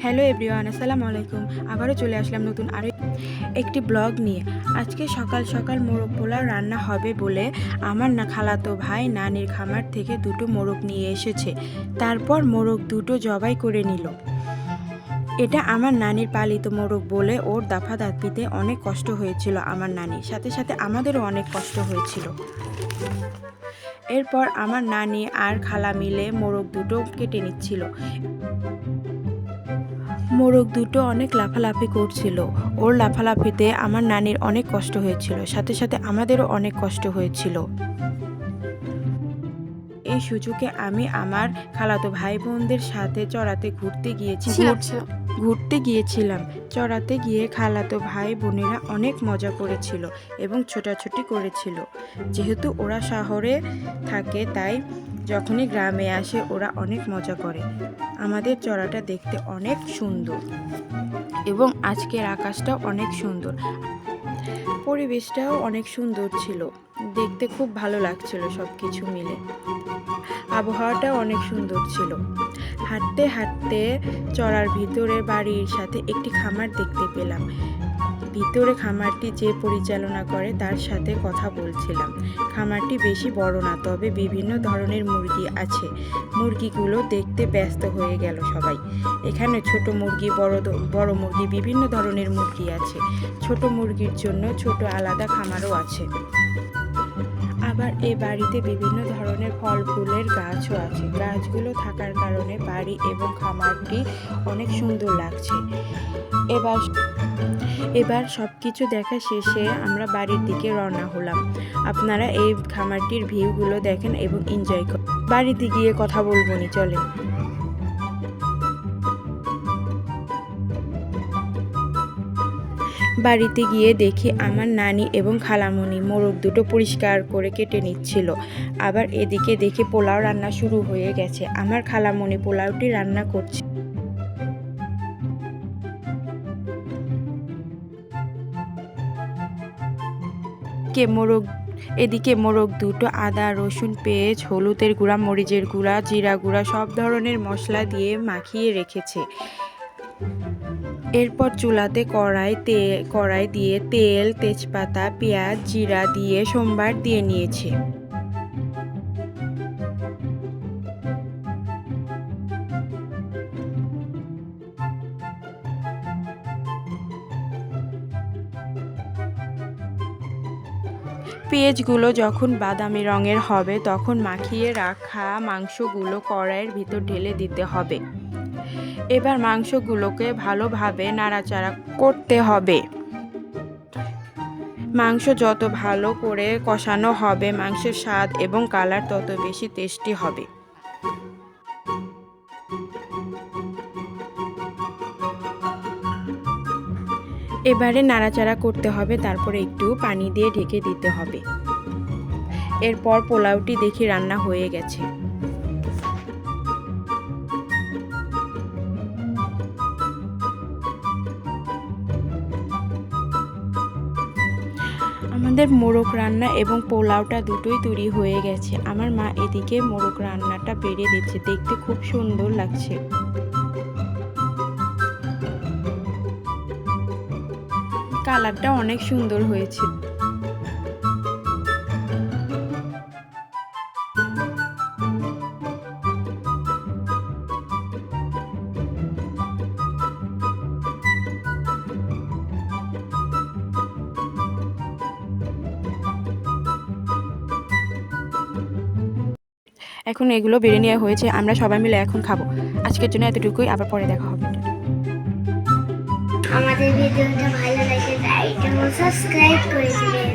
Hello everyone, আসসালামু আলাইকুম। আবারও চলে আসলাম নতুন আরও একটি ব্লগ নিয়ে। আজকে সকাল সকাল মোরগ পোলাও রান্না হবে বলে আমার খালাতো ভাই নানির খামার থেকে দুটো মোরগ নিয়ে এসেছে। তারপর মোরগ দুটো জবাই করে নিল। এটা আমার নানির পালিত মোরগ বলে ওর দাফাদাফিতে অনেক কষ্ট হয়েছিল আমার নানির, সাথে সাথে আমাদেরও অনেক কষ্ট হয়েছিল। এরপর আমার নানি আর খালা মিলে মোরগ দুটো কেটে নিচ্ছিল। মোরগ দুটো অনেক লাফালাফি করছিল। ওর লাফালাফিতে আমার নানির অনেক কষ্ট হয়েছিল, সাথে সাথে আমাদেরও অনেক কষ্ট হয়েছিল। এই সুযোগে আমি আমার খালাতো ভাই বোনদের সাথে চড়াতে ঘুরতে গিয়েছিলাম। চড়াতে গিয়ে খালাতো ভাই বোনেরা অনেক মজা করেছিল এবং ছোটাছুটি করেছিল। যেহেতু ওরা শহরে থাকে, তাই যখনই গ্রামে আসে ওরা অনেক মজা করে। আমাদের চড়াটা দেখতে অনেক সুন্দর এবং আজকের আকাশটাও অনেক সুন্দর, পরিবেশটাও অনেক সুন্দর ছিল, দেখতে খুব ভালো লাগছিল। সব কিছু মিলে আবহাওয়াটাও অনেক সুন্দর ছিল। হাঁটতে হাঁটতে চড়ার ভিতরে বাড়ির সাথে একটি খামার দেখতে পেলাম। ভিতরে খামারটি যে পরিচালনা করে তার সাথে কথা বলছিলাম। খামারটি বেশি বড় না, তবে বিভিন্ন ধরনের মুরগি আছে। মুরগিগুলো দেখতে ব্যস্ত হয়ে গেল সবাই। এখানে ছোট মুরগি, বড় মুরগি, বিভিন্ন ধরনের মুরগি আছে। ছোট মুরগির জন্য ছোট আলাদা খামারও আছে। আবার এই বাড়িতে বিভিন্ন ধরনের ফল ফুলের গাছও আছে। গাছগুলো থাকার কারণে বাড়ি এবং খামারটি অনেক সুন্দর লাগছে। এবার সব কিছু দেখা শেষে আমরা বাড়ির দিকে রওনা হলাম। আপনারা এই খামারটির ভিউগুলো দেখেন এবং এনজয় করেন। বাড়িতে গিয়ে কথা বলবো নি, চলেন। বাড়িতে গিয়ে দেখি আমার নানি এবং খালামণি মোরগ দুটো পরিষ্কার করে কেটে নিচ্ছিল। আবার এদিকে দেখি পোলাও রান্না শুরু হয়ে গেছে। আমার খালামণি পোলাওটি রান্না করছে। এদিকে মোরগ দুটো আদা, রসুন, পেঁয়াজ, হলুদের গুঁড়া, মরিচের গুঁড়া, জিরা গুঁড়া সব ধরনের মশলা দিয়ে মাখিয়ে রেখেছে। এরপর চুলাতে কড়াই দিয়ে তেল, তেজপাতা, পেঁয়াজ, জিরা দিয়ে সোমবার দিয়ে নিয়েছে। পেঁয়াজগুলো যখন বাদামি রঙের হবে তখন মাখিয়ে রাখা মাংসগুলো কড়াইয়ের ভিতর ঢেলে দিতে হবে। এবার মাংসগুলোকে ভালোভাবে নাড়াচাড়া করতে হবে। মাংস যত ভালো করে কষানো হবে, মাংসের স্বাদ এবং কালার তত বেশি টেস্টি হবে। এবারে নাড়াচাড়া করতে হবে, তারপরে একটু পানি দিয়ে ঢেকে দিতে হবে। এরপর পোলাওটি দেখি রান্না হয়ে গেছে। আমাদের মোরগ রান্না এবং পোলাওটা দুটোই তৈরি হয়ে গেছে। আমার মা এদিকে মোরগ রান্নাটা বেড়ে দিচ্ছে, দেখতে খুব সুন্দর লাগছে। কালারটা অনেক সুন্দর হয়েছে। এখন এগুলো বেড়ে নেওয়া হয়েছে, আমরা সবাই মিলে এখন খাবো। আজকের জন্য এতটুকুই, আবার পরে দেখা হবে। আমাদের ভিডিওটা ভালো লাগে, লাইক এবং সাবস্ক্রাইব করে দিবেন।